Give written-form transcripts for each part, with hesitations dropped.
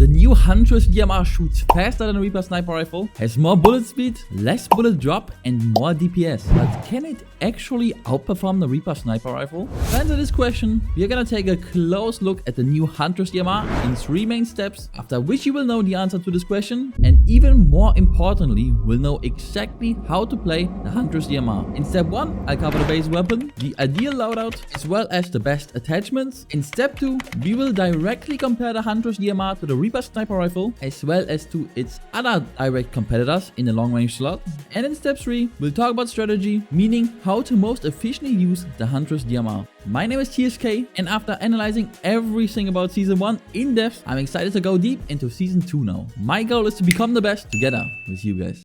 The new Huntress DMR shoots faster than a Reaper sniper rifle, has more bullet speed, less bullet drop, and more DPS. But can it actually outperform the Reaper sniper rifle? To answer this question, we are gonna take a close look at the new Huntress DMR in 3 main steps, after which you will know the answer to this question, and even more importantly, will know exactly how to play the Huntress DMR. In step 1, I'll cover the base weapon, the ideal loadout, as well as the best attachments. In step 2, we will directly compare the Huntress DMR to the Reaper sniper rifle, as well as to its other direct competitors in the long range slot. And in step 3, we'll talk about strategy, meaning how to most efficiently use the Huntress DMR. My name is TSK, and after analyzing everything about Season 1 in depth, I'm excited to go deep into Season 2 now. My goal is to become the best together with you guys.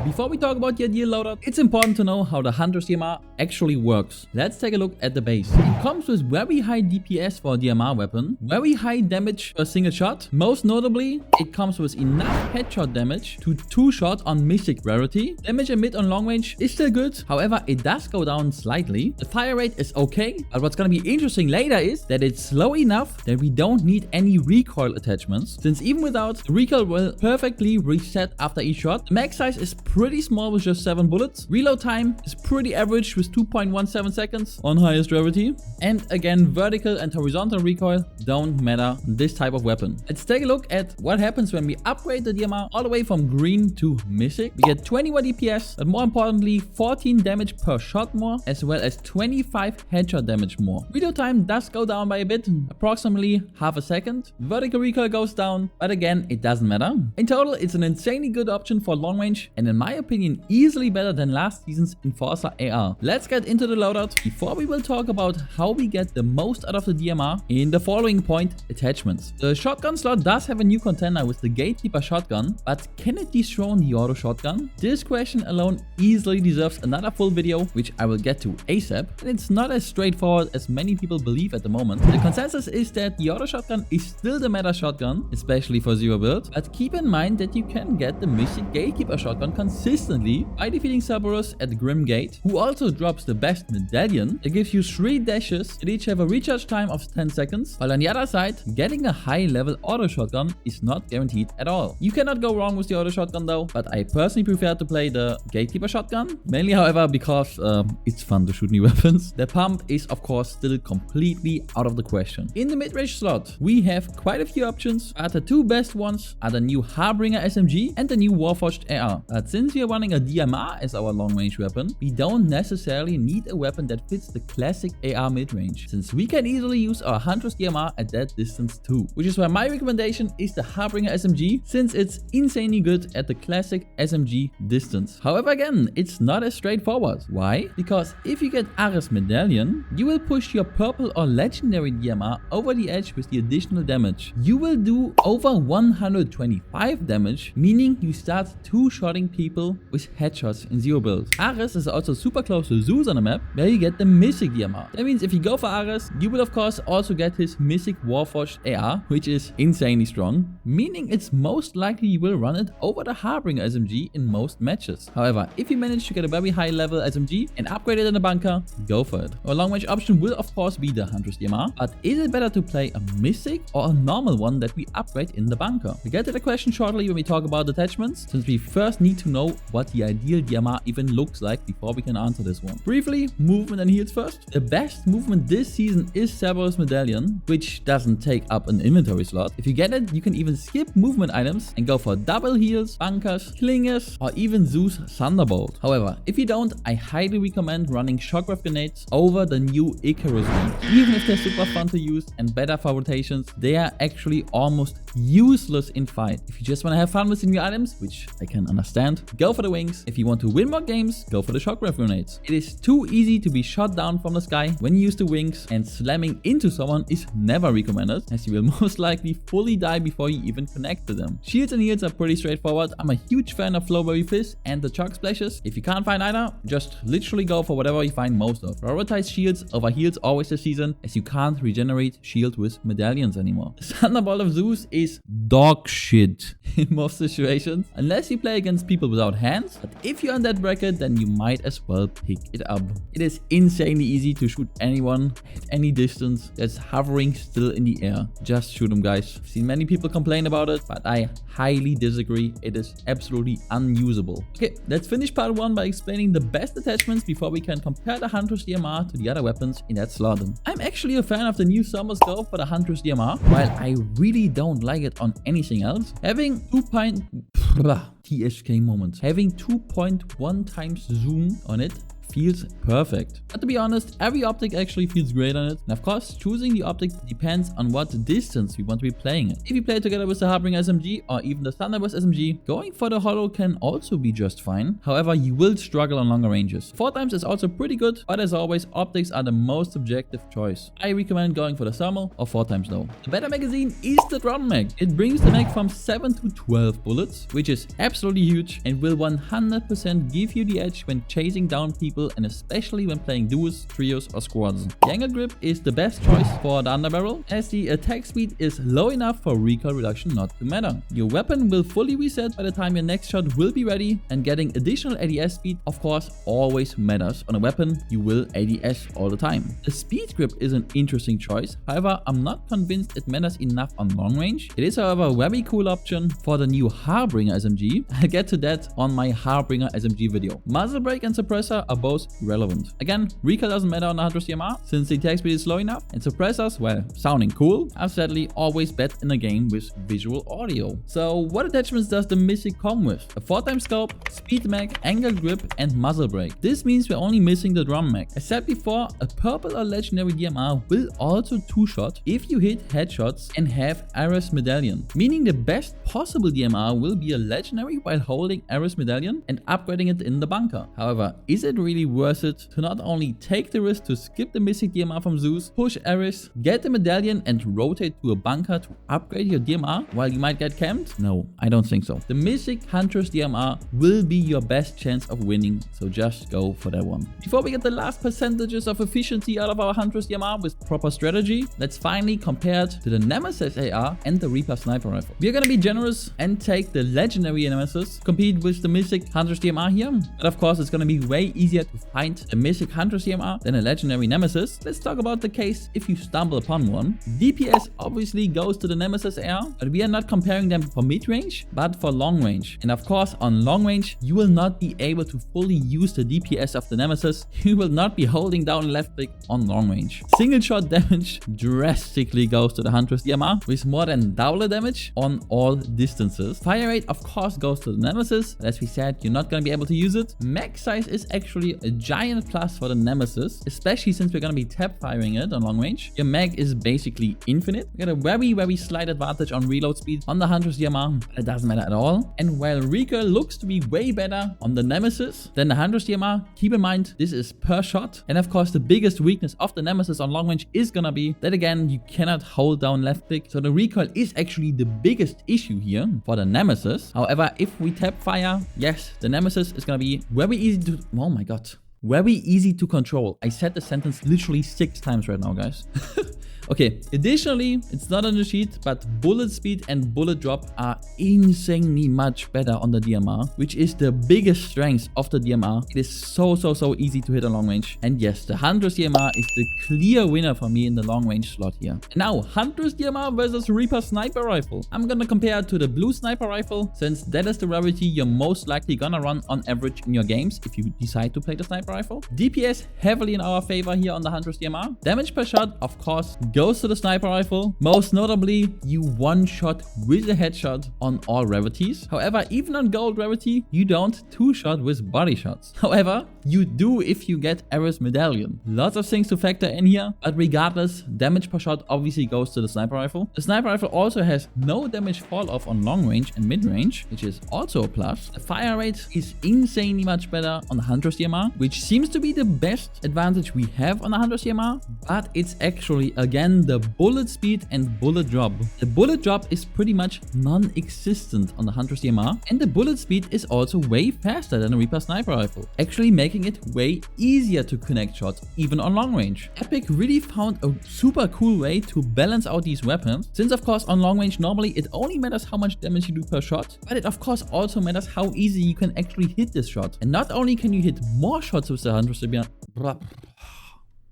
Before we talk about the ideal loadout, it's important to know how the Huntress DMR actually works. Let's take a look at the base. It comes with very high DPS for a DMR weapon, very high damage per single shot. Most notably, it comes with enough headshot damage to 2 shots on Mystic rarity. Damage and mid on long range is still good, however it does go down slightly. The fire rate is okay, but what's gonna be interesting later is that it's slow enough that we don't need any recoil attachments, since even without, the recoil will perfectly reset after each shot. The mag size is pretty small with just 7 bullets. Reload time is pretty average with 2.17 seconds on highest rarity. And again, vertical and horizontal recoil don't matter on this type of weapon. Let's take a look at what happens when we upgrade the DMR all the way from green to mythic. We get 21 DPS, but more importantly 14 damage per shot more, as well as 25 headshot damage more. Reload time does go down by a bit, approximately half a second. Vertical recoil goes down, but again, it doesn't matter. In total, it's an insanely good option for long range, and in my opinion, easily better than last season's Enforcer AR. Let's get into the loadout before we will talk about how we get the most out of the DMR in the following point: attachments. The shotgun slot does have a new contender with the Gatekeeper shotgun, but can it dethrone the auto shotgun? This question alone easily deserves another full video, which I will get to ASAP, and it's not as straightforward as many people believe at the moment. The consensus is that the auto shotgun is still the meta shotgun, especially for zero build, but keep in mind that you can get the Mystic Gatekeeper shotgun consistently by defeating Cerberus at the Grim Gate, who also drops the best medallion. It gives you 3 dashes that each have a recharge time of 10 seconds, while on the other side, getting a high level auto shotgun is not guaranteed at all. You cannot go wrong with the auto shotgun though, but I personally prefer to play the Gatekeeper shotgun, mainly however because it's fun to shoot new weapons. The pump is of course still completely out of the question. In the mid-range slot, we have quite a few options, but the 2 best ones are the new Harbinger SMG and the new Warforged AR. But since we are running a DMR as our long-range weapon, we don't necessarily need a weapon that fits the classic AR mid-range, since we can easily use our Huntress DMR at that distance too. Which is why my recommendation is the Harbinger SMG, since it's insanely good at the classic SMG distance. However, again, it's not as straightforward. Why? Because if you get Ares Medallion, you will push your purple or legendary DMR over the edge with the additional damage. You will do over 125 damage, meaning you start 2-shotting people with headshots in zero build. Ares is also super close to Zeus on the map, where you get the Mystic DMR. That means if you go for Ares, you will of course also get his Mystic Warforged AR, which is insanely strong, meaning it's most likely you will run it over the Harbinger SMG in most matches. However, if you manage to get a very high level SMG and upgrade it in the bunker, go for it. Our long range option will of course be the Huntress DMR, but is it better to play a Mystic or a normal one that we upgrade in the bunker? We'll get to the question shortly when we talk about attachments, since we first need to know what the ideal DMR even looks like before we can answer this one. Briefly, movement and heals first. The best movement this season is Cerberus Medallion, which doesn't take up an inventory slot. If you get it, you can even skip movement items and go for double heals, bunkers, clingers, or even Zeus Thunderbolt. However, if you don't, I highly recommend running shockwave grenades over the new Icarus Beam. Even if they're super fun to use and better for rotations, they are actually almost useless in fight. If you just want to have fun with the new items, which I can understand, go for the wings. If you want to win more games, go for the shockwave grenades. It is too easy to be shot down from the sky when you use the wings, and slamming into someone is never recommended, as you will most likely fully die before you even connect to them. Shields and heals are pretty straightforward. I'm a huge fan of Flowberry Fizz and the Chug Splashes. If you can't find either, just literally go for whatever you find most of. Prioritize shields over heals always this season, as you can't regenerate shield with medallions anymore. The Thunderbolt of Zeus is dog shit. in most situations, unless you play against people without hands. But if you're in that bracket, then you might as well pick it up. It is insanely easy to shoot anyone at any distance that's hovering still in the air. Just shoot them, guys. I've seen many people complain about it, but I highly disagree. It is absolutely unusable. Okay, let's finish part 1 by explaining the best attachments before we can compare the Huntress DMR to the other weapons in that slot. I'm actually a fan of the new summer scope for the Huntress DMR, while I really don't like it on anything else. Having 2.1 times zoom on it feels perfect. But to be honest, every optic actually feels great on it. And of course, choosing the optic depends on what distance we want to be playing it. If you play together with the Harbinger SMG or even the Thunderburst SMG, going for the holo can also be just fine. However, you will struggle on longer ranges. 4x is also pretty good, but as always, optics are the most subjective choice. I recommend going for the thermal or 4x though. The better magazine is the drum mag. It brings the mag from 7 to 12 bullets, which is absolutely huge and will 100% give you the edge when chasing down people, and especially when playing duos, trios or squads. The angle grip is the best choice for the underbarrel, as the attack speed is low enough for recoil reduction not to matter. Your weapon will fully reset by the time your next shot will be ready, and getting additional ADS speed of course always matters. On a weapon you will ADS all the time. The speed grip is an interesting choice, however I'm not convinced it matters enough on long range. It is however a very cool option for the new Harbinger SMG. I'll get to that on my Harbinger SMG video. Muzzle brake and suppressor are both relevant. Again, recoil doesn't matter on the Huntress DMR since the attack speed is slow enough, and suppressors, well, sounding cool, are sadly always bad in a game with visual audio. So what attachments does the Mythic come with? A 4x scope, speed mag, angle grip and muzzle brake. This means we're only missing the drum mag. As said before, a purple or legendary DMR will also 2-shot if you hit headshots and have Ares Medallion, meaning the best possible DMR will be a legendary while holding Ares Medallion and upgrading it in the bunker. However, is it really worth it to not only take the risk to skip the Mythic DMR from Zeus, push Ares, get the medallion and rotate to a bunker to upgrade your DMR while you might get camped? No, I don't think so. The Mythic Huntress DMR will be your best chance of winning, so just go for that one. Before we get the last percentages of efficiency out of our Huntress DMR with proper strategy, let's finally compare it to the Nemesis AR and the Reaper Sniper Rifle. We are gonna be generous and take the legendary Nemesis, compete with the Mythic Huntress DMR here, but of course it's gonna be way easier to find a Mythic Huntress DMR than a legendary Nemesis. Let's talk about the case if you stumble upon one. DPS obviously goes to the Nemesis AR, but we are not comparing them for mid-range, but for long range. And of course, on long range, you will not be able to fully use the DPS of the Nemesis. You will not be holding down left click on long range. Single shot damage drastically goes to the Huntress DMR with more than double the damage on all distances. Fire rate of course goes to the Nemesis, but as we said, you're not going to be able to use it. Mag size is actually a giant plus for the Nemesis, especially since we're going to be tap firing it on long range. Your mag is basically infinite. We got a very slight advantage on reload speed on the Huntress DMR, but it doesn't matter at all. And while recoil looks to be way better on the Nemesis than the Huntress DMR, keep in mind this is per shot. And of course the biggest weakness of the Nemesis on long range is gonna be that again you cannot hold down left click, so the recoil is actually the biggest issue here for the Nemesis. However, if we tap fire, yes, the Nemesis is gonna be very easy to, oh my god, very easy to control. I said the sentence literally 6 times right now, guys. Okay, additionally, it's not on the sheet, but bullet speed and bullet drop are insanely much better on the DMR, which is the biggest strength of the DMR. It is so easy to hit on long range. And yes, the Huntress DMR is the clear winner for me in the long range slot here. And now, Huntress DMR versus Reaper Sniper Rifle. I'm gonna compare it to the blue Sniper Rifle, since that is the rarity you're most likely gonna run on average in your games if you decide to play the Sniper Rifle. DPS heavily in our favor here on the Huntress DMR. Damage per shot, of course, goes to the Sniper Rifle. Most notably, you one-shot with a headshot on all rarities. However, even on gold rarity, you don't two-shot with body shots. However, you do if you get Ares Medallion. Lots of things to factor in here, but regardless, damage per shot obviously goes to the Sniper Rifle. The Sniper Rifle also has no damage fall off on long range and mid range, which is also a plus. The fire rate is insanely much better on the Huntress DMR, which seems to be the best advantage we have on the Huntress DMR, but it's actually again the bullet speed and bullet drop. The bullet drop is pretty much non-existent on the Huntress DMR, and the bullet speed is also way faster than a Reaper Sniper Rifle, actually making making it way easier to connect shots, even on long range. Epic really found a super cool way to balance out these weapons, since of course on long range normally it only matters how much damage you do per shot, but it of course also matters how easy you can actually hit this shot. And not only can you hit more shots with the Huntress DMR,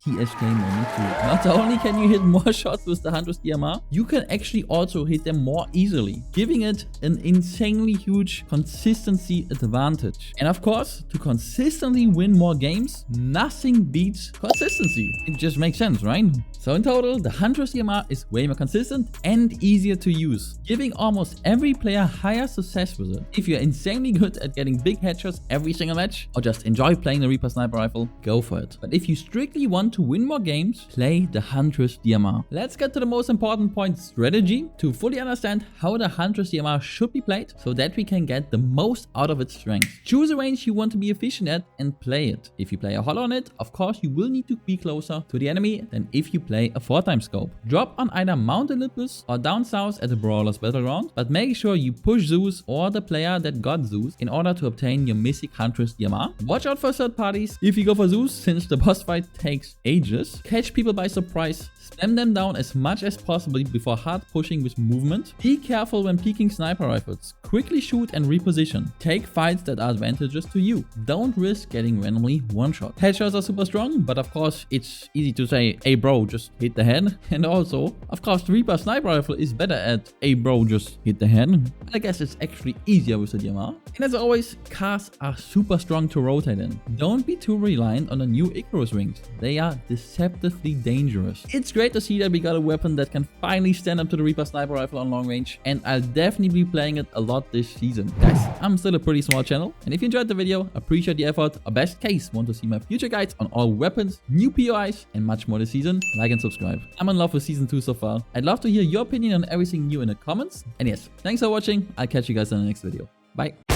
TSK moment too. Not only can you hit more shots with the Huntress DMR, you can actually also hit them more easily, giving it an insanely huge consistency advantage. And of course, to consistently win more games, nothing beats consistency. It just makes sense, right? So in total, the Huntress DMR is way more consistent and easier to use, giving almost every player higher success with it. If you're insanely good at getting big headshots every single match, or just enjoy playing the Reaper Sniper Rifle, go for it. But if you strictly want to win more games, play the Huntress DMR. Let's get to the most important point, strategy, to fully understand how the Huntress DMR should be played so that we can get the most out of its strength. Choose a range you want to be efficient at and play it. If you play a hollow on it, of course you will need to be closer to the enemy than if you play a 4x scope. Drop on either Mount Olympus or down south at the Brawler's Battleground, but make sure you push Zeus or the player that got Zeus in order to obtain your mythic Huntress DMR. Watch out for third parties if you go for Zeus, since the boss fight takes ages. Catch people by surprise, spam them down as much as possible before hard pushing with movement. Be careful when peeking sniper rifles. Quickly shoot and reposition. Take fights that are advantageous to you. Don't risk getting randomly one shot. Headshots are super strong, but of course it's easy to say, hey bro, just hit the head. And also, of course, the Reaper Sniper Rifle is better at, hey bro, just hit the head. I guess it's actually easier with the DMR. And as always, cars are super strong to rotate in. Don't be too reliant on the new Icarus wings. They are deceptively dangerous. It's great to see that we got a weapon that can finally stand up to the Reaper Sniper Rifle on long range, and I'll definitely be playing it a lot this season. Guys, I'm still a pretty small channel, and if you enjoyed the video, appreciate the effort, or best case, want to see my future guides on all weapons, new POIs, and much more this season, like and subscribe. I'm in love with season 2 so far. I'd love to hear your opinion on everything new in the comments. And yes, thanks for watching. I'll catch you guys in the next video. Bye.